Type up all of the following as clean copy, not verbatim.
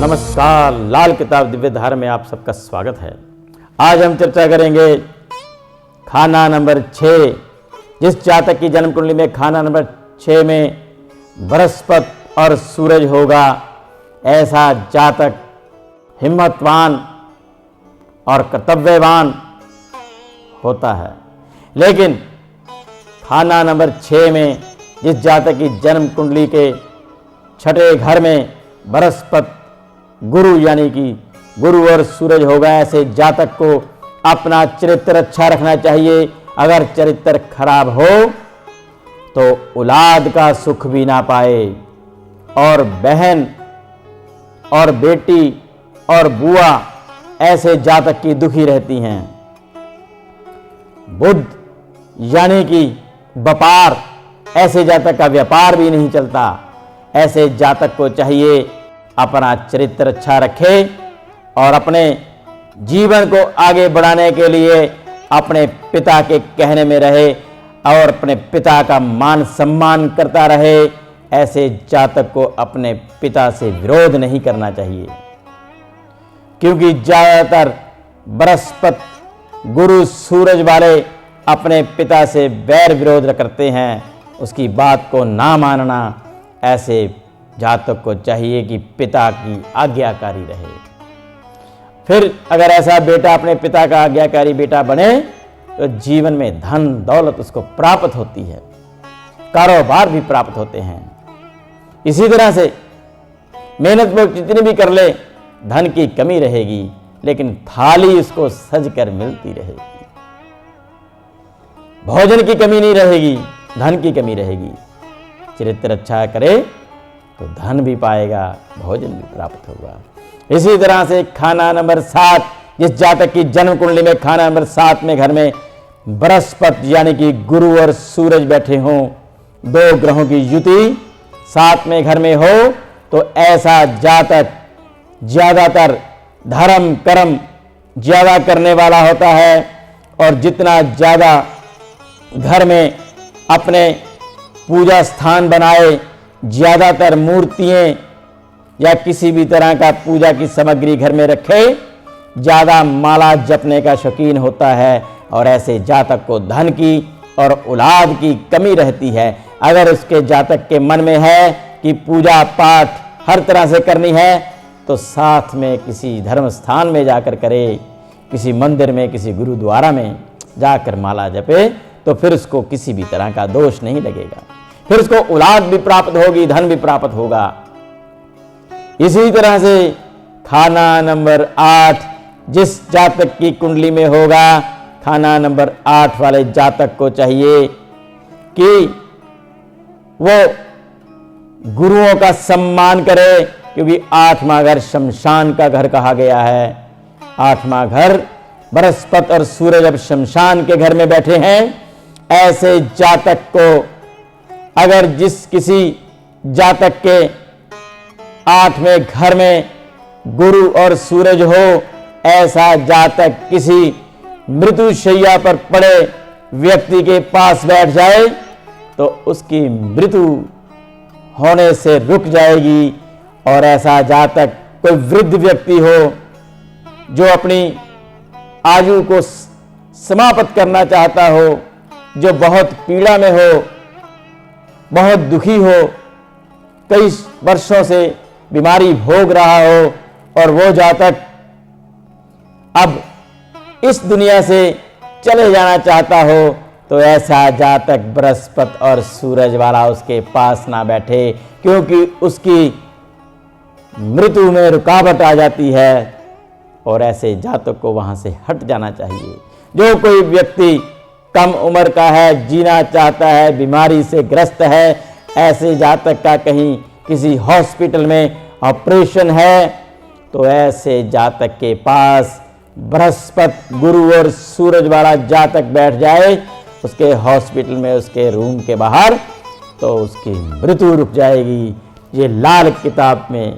नमस्कार, लाल किताब दिव्य धारा में आप सबका स्वागत है। आज हम चर्चा करेंगे खाना नंबर 6। जिस जातक की जन्म कुंडली में खाना नंबर 6 में बृहस्पति और सूरज होगा, ऐसा जातक हिम्मतवान और कर्तव्यवान होता है। लेकिन खाना नंबर 6 में जिस जातक की जन्म कुंडली के छठे घर में बृहस्पति गुरु यानी कि गुरु और सूरज होगा, ऐसे जातक को अपना चरित्र अच्छा रखना चाहिए। अगर चरित्र खराब हो तो औलाद का सुख भी ना पाए, और बहन और बेटी और बुआ ऐसे जातक की दुखी रहती हैं। बुध यानी कि व्यापार, ऐसे जातक का व्यापार भी नहीं चलता। ऐसे जातक को चाहिए अपना चरित्र अच्छा रखे और अपने जीवन को आगे बढ़ाने के लिए अपने पिता के कहने में रहे और अपने पिता का मान सम्मान करता रहे। ऐसे जातक को अपने पिता से विरोध नहीं करना चाहिए, क्योंकि ज्यादातर बृहस्पति गुरु सूरज वाले अपने पिता से वैर विरोध करते हैं, उसकी बात को ना मानना। ऐसे जातक को चाहिए कि पिता की आज्ञाकारी रहे। फिर अगर ऐसा बेटा अपने पिता का आज्ञाकारी बेटा बने तो जीवन में धन दौलत उसको प्राप्त होती है, कारोबार भी प्राप्त होते हैं। इसी तरह से मेहनत में जितनी भी कर ले, धन की कमी रहेगी, लेकिन थाली उसको सज कर मिलती रहेगी। भोजन की कमी नहीं रहेगी, धन की कमी रहेगी। चरित्र अच्छा करे तो धन भी पाएगा, भोजन भी प्राप्त होगा। इसी तरह से खाना नंबर 7, जिस जातक की जन्म कुंडली में खाना नंबर 7 में घर में बृहस्पति यानी कि गुरु और सूरज बैठे हों, दो ग्रहों की युति 7 में घर में हो, तो ऐसा जातक ज्यादातर धर्म कर्म ज्यादा करने वाला होता है। और जितना ज्यादा घर में अपने पूजा स्थान बनाए, ज्यादातर मूर्तियां या किसी भी तरह का पूजा की सामग्री घर में रखे, ज्यादा माला जपने का शौकीन होता है। और ऐसे जातक को धन की और औलाद की कमी रहती है। अगर उसके जातक के मन में है कि पूजा पाठ हर तरह से करनी है, तो साथ में किसी धर्म स्थान में जाकर करे, किसी मंदिर में, किसी गुरुद्वारा में जाकर माला जपे, तो फिर उसको किसी भी तरह का दोष नहीं लगेगा। फिर उसको औलाद भी प्राप्त होगी, धन भी प्राप्त होगा। इसी तरह से खाना नंबर 8 जिस जातक की कुंडली में होगा, खाना नंबर 8 वाले जातक को चाहिए कि वो गुरुओं का सम्मान करे, क्योंकि 8वां घर शमशान का घर कहा गया है। 8वां घर बृहस्पति और सूरज अब शमशान के घर में बैठे हैं। ऐसे जातक को अगर जिस किसी जातक के 8वें घर में गुरु और सूरज हो, ऐसा जातक किसी मृत्युशैया पर पड़े व्यक्ति के पास बैठ जाए तो उसकी मृत्यु होने से रुक जाएगी। और ऐसा जातक कोई वृद्ध व्यक्ति हो जो अपनी आयु को समाप्त करना चाहता हो, जो बहुत पीड़ा में हो, बहुत दुखी हो, कई वर्षों से बीमारी भोग रहा हो, और वो जातक अब इस दुनिया से चले जाना चाहता हो, तो ऐसा जातक बृहस्पति और सूरज वाला उसके पास ना बैठे, क्योंकि उसकी मृत्यु में रुकावट आ जाती है। और ऐसे जातक को वहां से हट जाना चाहिए। जो कोई व्यक्ति कम उम्र का है, जीना चाहता है, बीमारी से ग्रस्त है, ऐसे जातक का कहीं किसी हॉस्पिटल में ऑपरेशन है, तो ऐसे जातक के पास बृहस्पति गुरु और सूरज वाला जातक बैठ जाए उसके हॉस्पिटल में, उसके रूम के बाहर, तो उसकी मृत्यु रुक जाएगी। ये लाल किताब में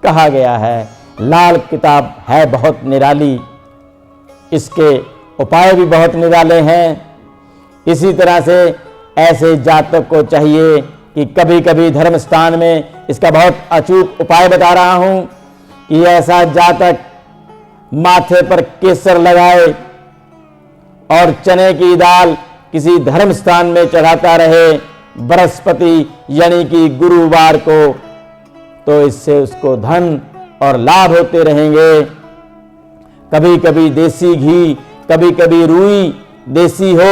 कहा गया है। लाल किताब है बहुत निराली, इसके उपाय भी बहुत निराले हैं। इसी तरह से ऐसे जातक को चाहिए कि कभी कभी धर्म स्थान में, इसका बहुत अचूक उपाय बता रहा हूं, कि ऐसा जातक माथे पर केसर लगाए और चने की दाल किसी धर्म स्थान में चढ़ाता रहे बृहस्पति यानी कि गुरुवार को, तो इससे उसको धन और लाभ होते रहेंगे। कभी कभी देसी घी, कभी कभी रुई देसी हो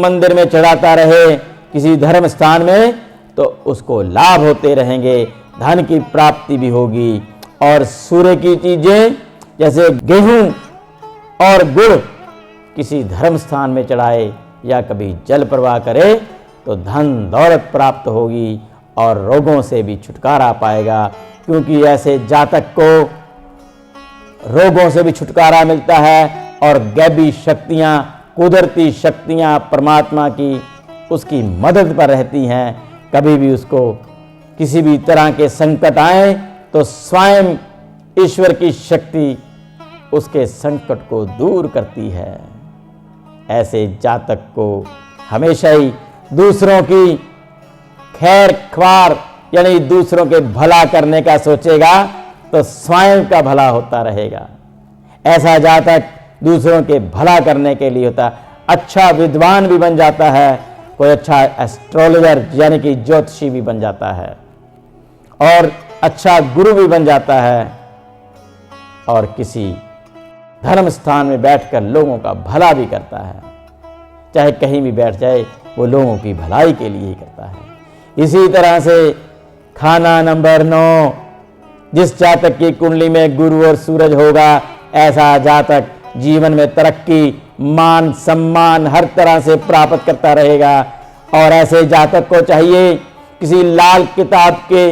मंदिर में चढ़ाता रहे किसी धर्म स्थान में, तो उसको लाभ होते रहेंगे, धन की प्राप्ति भी होगी। और सूर्य की चीजें जैसे गेहूं और गुड़ किसी धर्म स्थान में चढ़ाए या कभी जल प्रवाह करे तो धन दौलत प्राप्त होगी और रोगों से भी छुटकारा पाएगा, क्योंकि ऐसे जातक को रोगों से भी छुटकारा मिलता है और गैबी शक्तियां, कुदरती शक्तियां परमात्मा की उसकी मदद पर रहती हैं। कभी भी उसको किसी भी तरह के संकट आए तो स्वयं ईश्वर की शक्ति उसके संकट को दूर करती है। ऐसे जातक को हमेशा ही दूसरों की खैर ख्वार यानी दूसरों के भला करने का सोचेगा तो स्वयं का भला होता रहेगा। ऐसा जातक दूसरों के भला करने के लिए होता, अच्छा विद्वान भी बन जाता है, कोई अच्छा एस्ट्रोलॉजर यानी कि ज्योतिषी भी बन जाता है और अच्छा गुरु भी बन जाता है और किसी धर्म स्थान में बैठकर लोगों का भला भी करता है। चाहे कहीं भी बैठ जाए वो लोगों की भलाई के लिए ही करता है। इसी तरह से खाना नंबर 9, जिस जातक की कुंडली में गुरु और सूरज होगा, ऐसा जातक जीवन में तरक्की, मान सम्मान हर तरह से प्राप्त करता रहेगा। और ऐसे जातक को चाहिए किसी लाल किताब के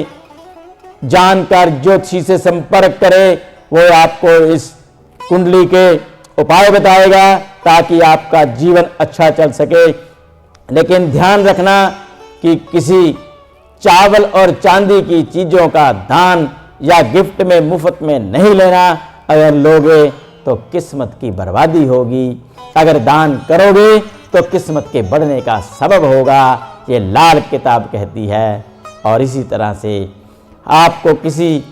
जानकार ज्योतिषी से संपर्क करे, वो आपको इस कुंडली के उपाय बताएगा ताकि आपका जीवन अच्छा चल सके। लेकिन ध्यान रखना कि किसी चावल और चांदी की चीजों का दान या गिफ्ट में मुफ्त में नहीं लेना। अगर लोगे तो किस्मत की बर्बादी होगी, अगर दान करोगे तो किस्मत के बढ़ने का सबब होगा, ये लाल किताब कहती है। और इसी तरह से आपको किसी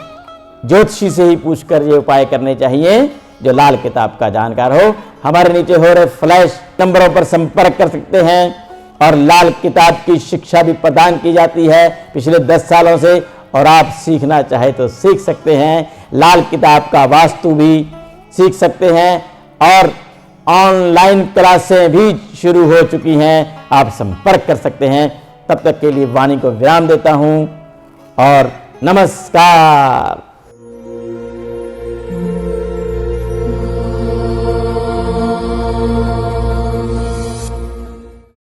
ज्योतिषी से ही पूछकर ये उपाय करने चाहिए जो लाल किताब का जानकार हो। हमारे नीचे हो रहे फ्लैश नंबरों पर संपर्क कर सकते हैं और लाल किताब की शिक्षा भी प्रदान की जाती है पिछले 10 सालों से, और आप सीखना चाहे तो सीख सकते हैं। लाल किताब का वास्तु भी सीख सकते हैं और ऑनलाइन क्लासें भी शुरू हो चुकी हैं, आप संपर्क कर सकते हैं। तब तक के लिए वाणी को विराम देता हूं और नमस्कार।